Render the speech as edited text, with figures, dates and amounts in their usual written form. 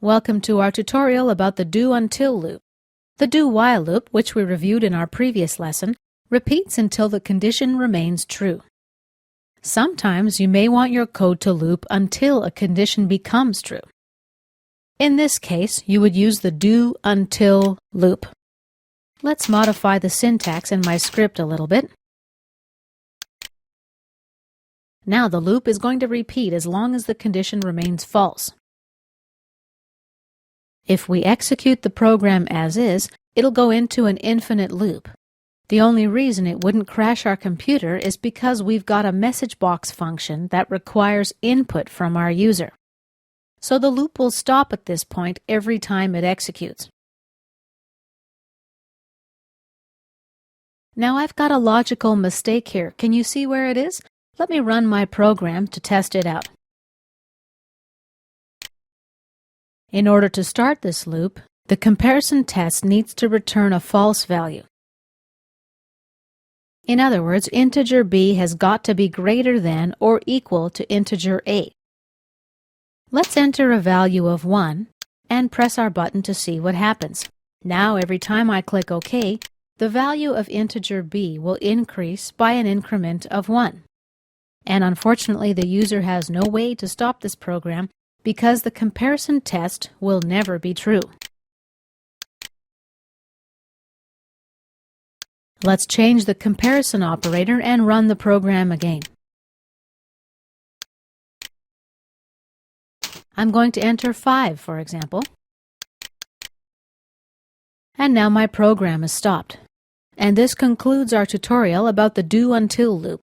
Welcome to our tutorial about the do-until loop. The do-while loop, which we reviewed in our previous lesson, repeats until the condition remains true. Sometimes you may want your code to loop until a condition becomes true. In this case, you would use the do-until loop. Let's modify the syntax in my script a little bit. Now the loop is going to repeat as long as the condition remains false. If we execute the program as is, it'll go into an infinite loop. The only reason it wouldn't crash our computer is because we've got a message box function that requires input from our user. So the loop will stop at this point every time it executes. Now I've got a logical mistake here. Can you see where it is? Let me run my program to test it out. In order to start this loop, the comparison test needs to return a false value. In other words, integer b has got to be greater than or equal to integer a. Let's enter a value of 1 and press our button to see what happens. Now every time I click OK, the value of integer b will increase by an increment of 1. And unfortunately, the user has no way to stop this program because the comparison test will never be true. Let's change the comparison operator and run the program again. I'm going to enter 5, for example. And now my program is stopped. And this concludes our tutorial about the do-until loop.